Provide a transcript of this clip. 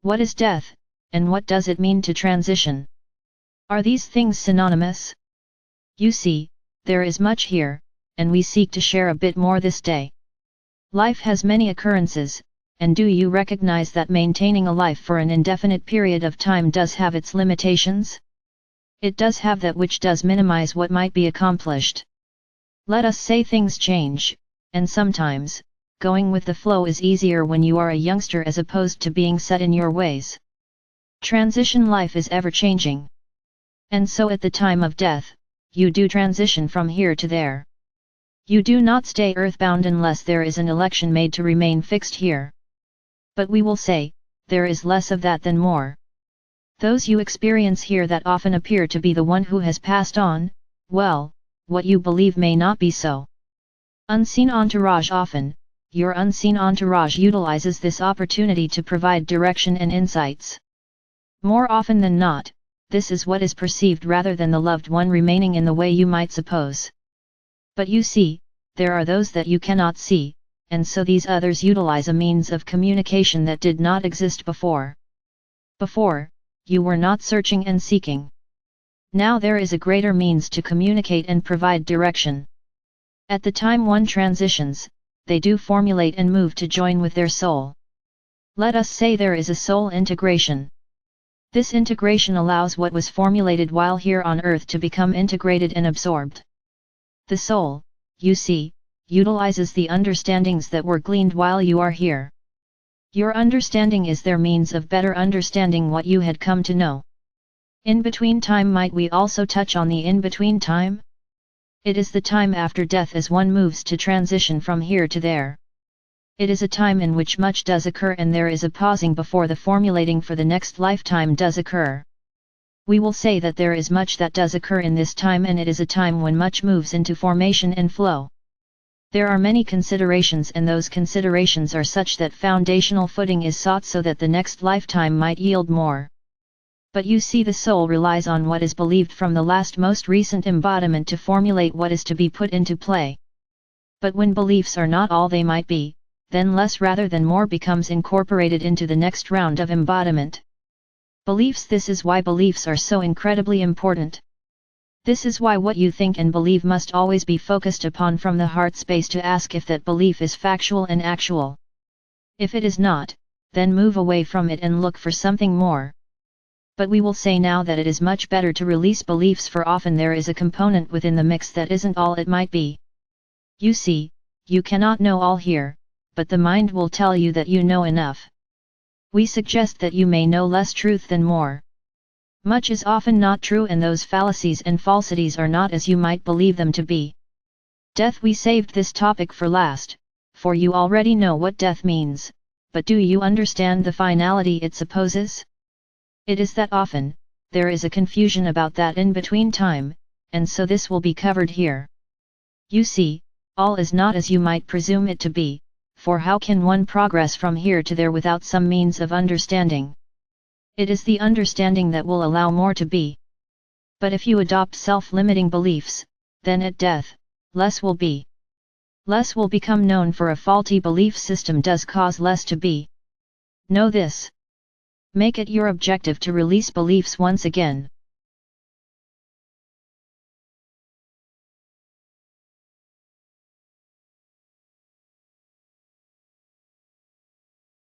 What is death, and what does it mean to transition? Are these things synonymous? You see, there is much here, and we seek to share a bit more this day. Life has many occurrences, and do you recognize that maintaining a life for an indefinite period of time does have its limitations? It does have that which does minimize what might be accomplished. Let us say things change, and sometimes, going with the flow is easier when you are a youngster as opposed to being set in your ways. Transition life is ever changing. And so at the time of death, you do transition from here to there. You do not stay earthbound unless there is an election made to remain fixed here. But we will say, there is less of that than more. Those you experience here that often appear to be the one who has passed on, well, what you believe may not be so. Unseen entourage often, your unseen entourage utilizes this opportunity to provide direction and insights. More often than not, this is what is perceived rather than the loved one remaining in the way you might suppose. But you see, there are those that you cannot see, and so these others utilize a means of communication that did not exist before. Before, you were not searching and seeking. Now there is a greater means to communicate and provide direction. At the time one transitions, they do formulate and move to join with their soul. Let us say there is a soul integration. This integration allows what was formulated while here on earth to become integrated and absorbed. The soul, you see, utilizes the understandings that were gleaned while you are here. Your understanding is their means of better understanding what you had come to know. In-between time, might we also touch on the in-between time? It is the time after death as one moves to transition from here to there. It is a time in which much does occur and there is a pausing before the formulating for the next lifetime does occur. We will say that there is much that does occur in this time, and it is a time when much moves into formation and flow. There are many considerations, and those considerations are such that foundational footing is sought so that the next lifetime might yield more. But you see, the soul relies on what is believed from the last most recent embodiment to formulate what is to be put into play. But when beliefs are not all they might be, then less rather than more becomes incorporated into the next round of embodiment. Beliefs. This is why beliefs are so incredibly important. This is why what you think and believe must always be focused upon from the heart space to ask if that belief is factual and actual. If it is not, then move away from it and look for something more. But we will say now that it is much better to release beliefs, for often there is a component within the mix that isn't all it might be. You see, you cannot know all here, but the mind will tell you that you know enough. We suggest that you may know less truth than more. Much is often not true, and those fallacies and falsities are not as you might believe them to be. Death. We saved this topic for last, for you already know what death means, but do you understand the finality it supposes? It is that often, there is a confusion about that in-between time, and so this will be covered here. You see, all is not as you might presume it to be, for how can one progress from here to there without some means of understanding? It is the understanding that will allow more to be. But if you adopt self-limiting beliefs, then at death, less will be. Less will become known, for a faulty belief system does cause less to be. Know this. Make it your objective to release beliefs once again.